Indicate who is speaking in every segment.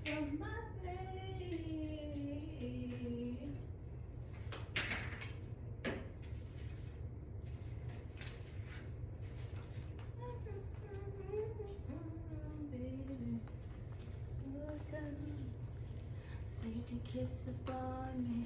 Speaker 1: from my face. Baby, look at me. So you can kiss upon me.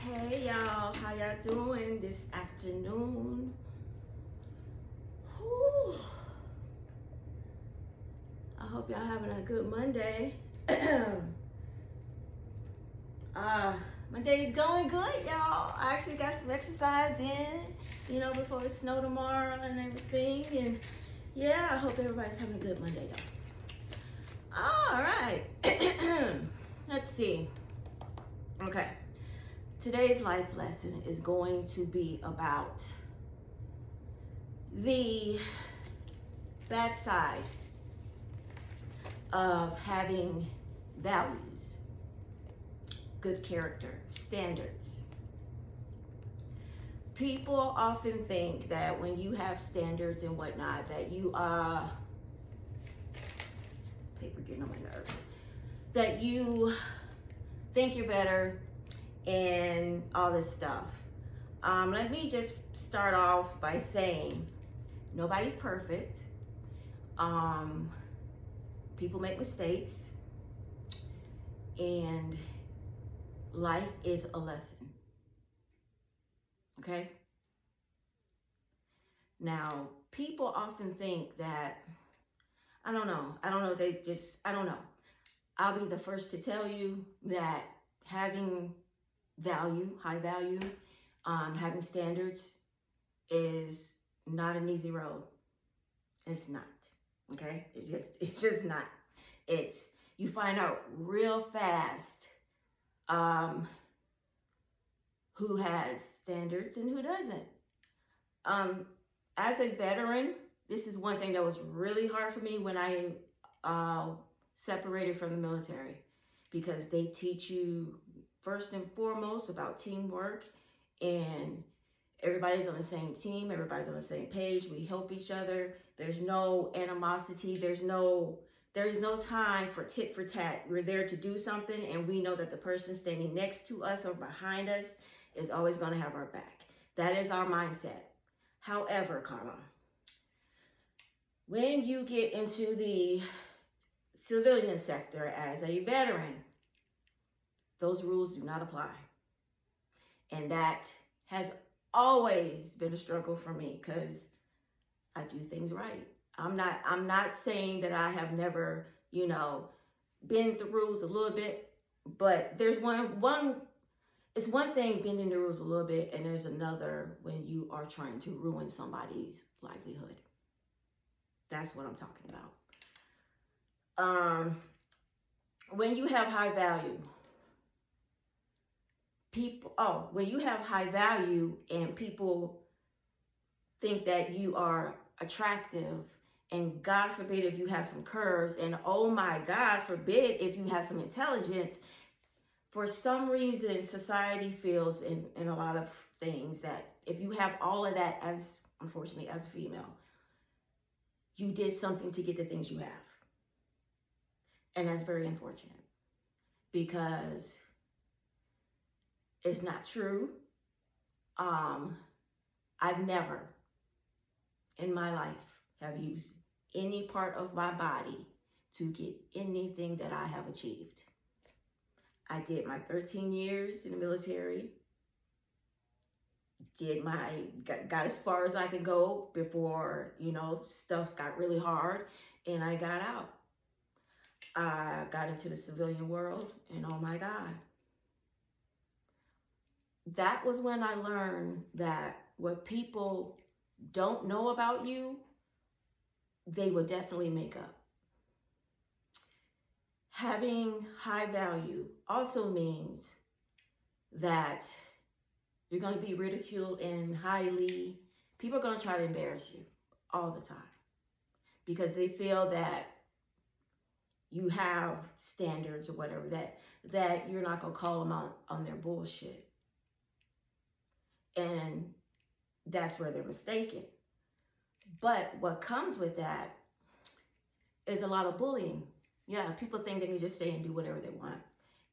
Speaker 1: Hey y'all, how y'all doing this afternoon? Whew. I hope y'all having a good Monday. My day's going good, y'all. I actually got some exercise in, before it snow tomorrow and everything. And yeah, I hope everybody's having a good Monday, y'all. All right. Let's see. Okay. Today's life lesson is going to be about the bad side of having values, good character, standards. People often think that when you have standards and whatnot, that you this paper getting on my nerves, that you think you're better and all this stuff. Let me just start off by saying nobody's perfect. People make mistakes, and life is a lesson. Okay? Now, people often think that, I don't know, I don't know. I'll be the first to tell you that having value, high value, having standards is not an easy road. It's not. Okay? It's just not. You find out real fast who has standards and who doesn't. As a veteran, this is one thing that was really hard for me when I separated from the military, because they teach you first and foremost about teamwork, and everybody's on the same team, everybody's on the same page, we help each other. There's no animosity, there is no time for tit for tat. We're there to do something, and we know that the person standing next to us or behind us is always going to have our back. That is our mindset. However, comma, when you get into the civilian sector as a veteran, those rules do not apply. And that has always been a struggle for me, because I do things right. I'm not saying that I have never, bend the rules a little bit, but there's it's one thing bending the rules a little bit, and there's another when you are trying to ruin somebody's livelihood. That's what I'm talking about. When you have high value, when you have high value and people think that you are attractive, and God forbid if you have some curves, and oh my God forbid if you have some intelligence, for some reason society feels in a lot of things that if you have all of that, unfortunately as a female, you did something to get the things you have. And that's very unfortunate, because it's not true. I've never in my life have used any part of my body to get anything that I have achieved. I did my 13 years in the military, got as far as I could go before, stuff got really hard, and I got out. I got into the civilian world, and oh my God. That was when I learned that what people don't know about you, they will definitely make up. Having high value also means that you're going to be ridiculed, and people are going to try to embarrass you all the time, because they feel that you have standards or whatever, that you're not going to call them on their bullshit. And that's where they're mistaken. But what comes with that is a lot of bullying. Yeah, people think they can just stay and do whatever they want.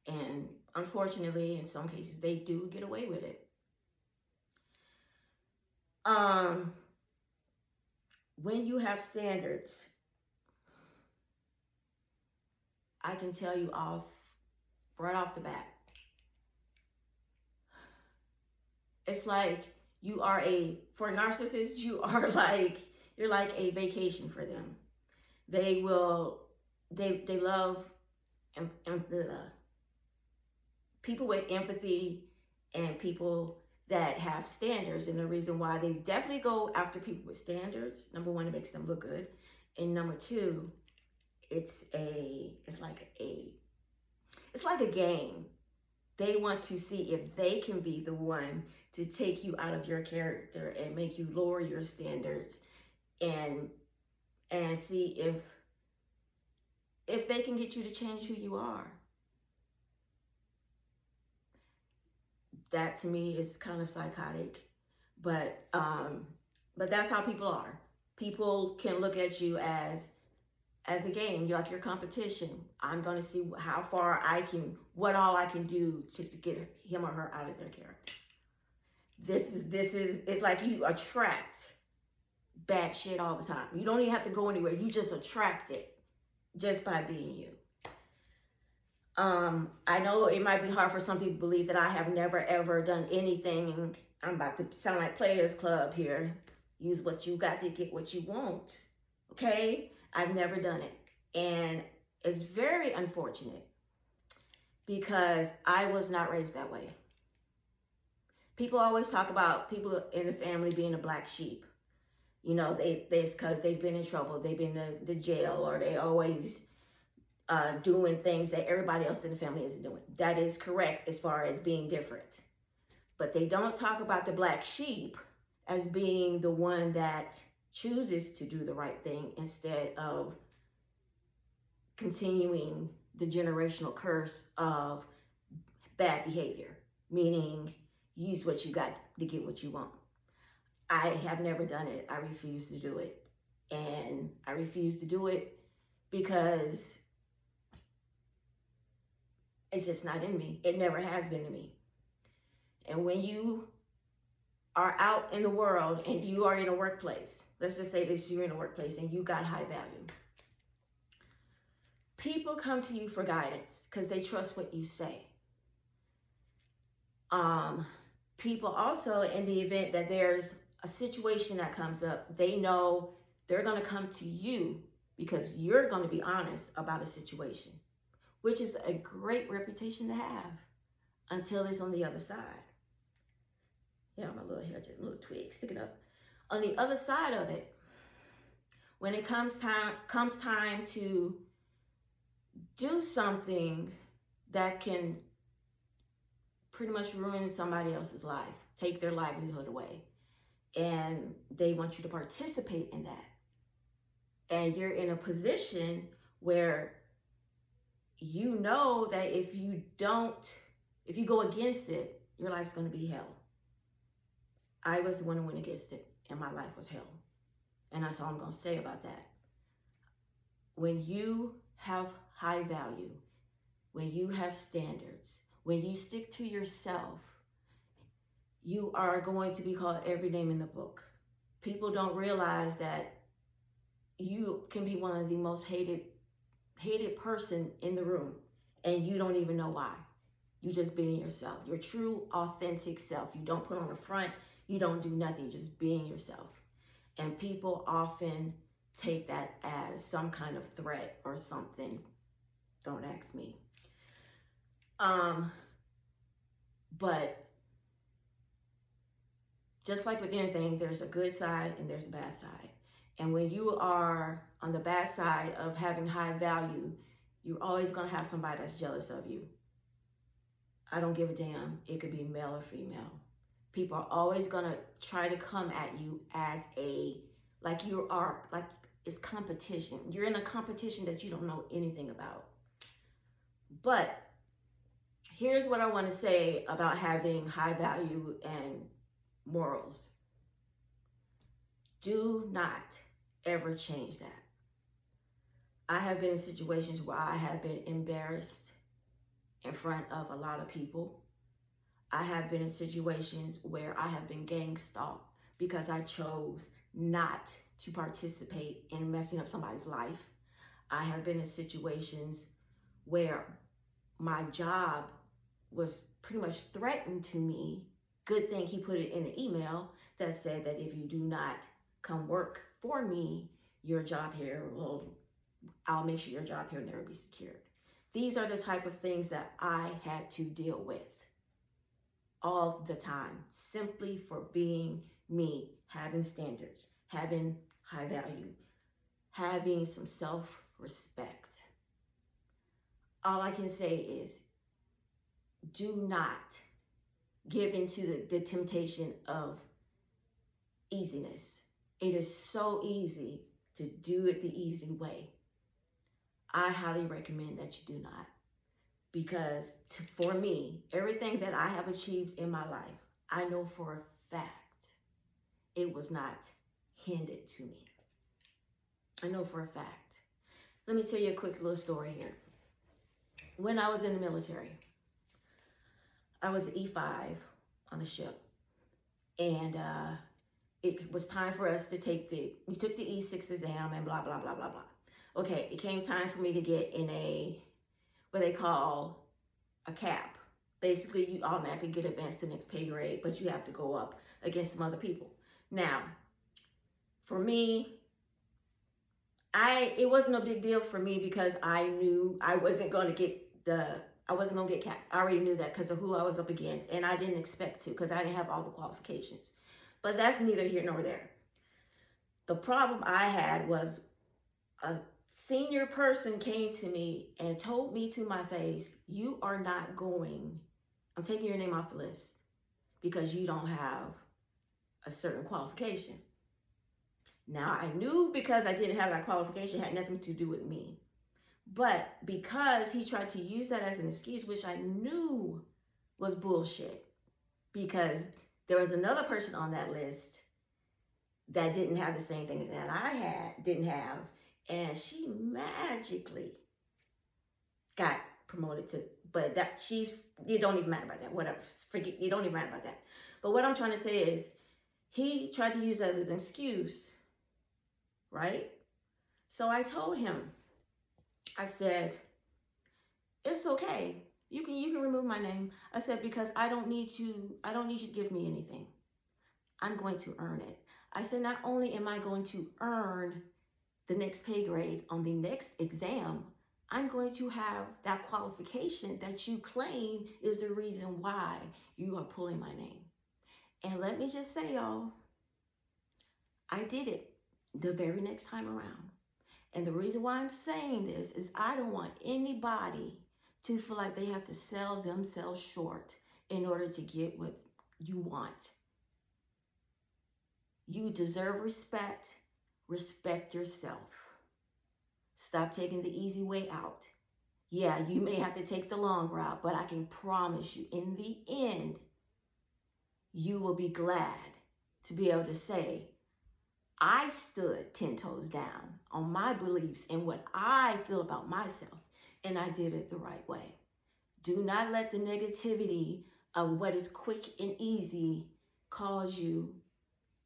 Speaker 1: And unfortunately, in some cases, they do get away with it. When you have standards, I can tell you right off the bat, it's like for narcissists, you're like a vacation for them. They love people with empathy and people that have standards. And the reason why they definitely go after people with standards, number one, it makes them look good. And number two, it's like a game. They want to see if they can be the one to take you out of your character and make you lower your standards, and see if they can get you to change who you are. That to me is kind of psychotic, but that's how people are. People can look at you as a game. You're like your competition. I'm going to see how far what all I can do to get him or her out of their character. It's like you attract bad shit all the time. You don't even have to go anywhere. You just attract it just by being you. I know it might be hard for some people to believe that I have never ever done anything. I'm about to sound like Players Club here. Use what you got to get what you want. Okay? I've never done it. And it's very unfortunate because I was not raised that way. People always talk about people in the family being a black sheep. You know, it's because they've been in trouble. They've been to the jail, or they always doing things that everybody else in the family isn't doing. That is correct as far as being different. But they don't talk about the black sheep as being the one that chooses to do the right thing instead of continuing the generational curse of bad behavior, meaning use what you got to get what you want. I have never done it. I refuse to do it. And I refuse to do it because it's just not in me. It never has been in me. And when you are out in the world and you are in a workplace, let's just say this, you're in a workplace and you got high value. People come to you for guidance because they trust what you say. People also, in the event that there's a situation that comes up, they know they're going to come to you because you're going to be honest about a situation, which is a great reputation to have until it's on the other side. Yeah, my little hair, just a little twig sticking up. On the other side of it, when it comes time to do something that can pretty much ruin somebody else's life, take their livelihood away, and they want you to participate in that, and you're in a position where you know that if you go against it, your life's going to be hell. I was the one who went against it, and my life was hell. And that's all I'm going to say about that. When you have high value, when you have standards, when you stick to yourself, you are going to be called every name in the book. People don't realize that you can be one of the most hated person in the room, and you don't even know why. You just being yourself, your true, authentic self. You don't put on a front. You don't do nothing, just being yourself. And people often take that as some kind of threat or something. Don't ask me. But just like with anything, there's a good side and there's a bad side. And when you are on the bad side of having high value, you're always going to have somebody that's jealous of you. I don't give a damn. It could be male or female. People are always going to try to come at you as like it's competition. You're in a competition that you don't know anything about. But here's what I want to say about having high value and morals. Do not ever change that. I have been in situations where I have been embarrassed in front of a lot of people. I have been in situations where I have been gang stalked because I chose not to participate in messing up somebody's life. I have been in situations where my job was pretty much threatened to me. Good thing he put it in the email that said that if you do not come work for me, your job here I'll make sure your job here will never be secured. These are the type of things that I had to deal with all the time, simply for being me, having standards, having high value, having some self-respect. All I can say is, do not give into the temptation of easiness. It is so easy to do it the easy way. I highly recommend that you do not. Because for me, everything that I have achieved in my life, I know for a fact it was not handed to me. I know for a fact. Let me tell you a quick little story here. When I was in the military, I was E5 on a ship. And it was time for us to we took the E6 exam and blah, blah, blah, blah, blah. Okay, it came time for me to get in what they call a cap. Basically, you automatically get advanced to the next pay grade, but you have to go up against some other people. Now, for me, it wasn't a big deal for me because I knew I wasn't going to get capped. I already knew that because of who I was up against, and I didn't expect to because I didn't have all the qualifications. But that's neither here nor there. The problem I had was a senior person came to me and told me to my face, you are not going, I'm taking your name off the list because you don't have a certain qualification. Now, I knew because I didn't have that qualification, it had nothing to do with me. But because he tried to use that as an excuse, which I knew was bullshit, because there was another person on that list that didn't have the same thing that I didn't have, and she magically got promoted to, but it don't even matter about that, whatever, forget, it don't even matter about that. But what I'm trying to say is, he tried to use that as an excuse, right? So I told him, I said, it's okay. You can remove my name. I said, because I don't need you to give me anything. I'm going to earn it. I said, not only am I going to earn the next pay grade on the next exam, I'm going to have that qualification that you claim is the reason why you are pulling my name. And let me just say, y'all, I did it the very next time around. And the reason why I'm saying this is I don't want anybody to feel like they have to sell themselves short in order to get what you want. You deserve respect. Respect yourself. Stop taking the easy way out. Yeah, you may have to take the long route, but I can promise you, in the end, you will be glad to be able to say, I stood 10 toes down on my beliefs and what I feel about myself, and I did it the right way. Do not let the negativity of what is quick and easy cause you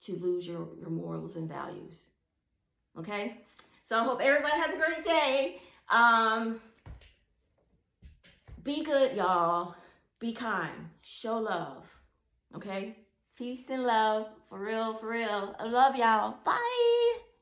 Speaker 1: to lose your morals and values. Okay? So I hope everybody has a great day. Be good, y'all. Be kind. Show love. Okay? Peace and love. For real, for real. I love y'all. Bye.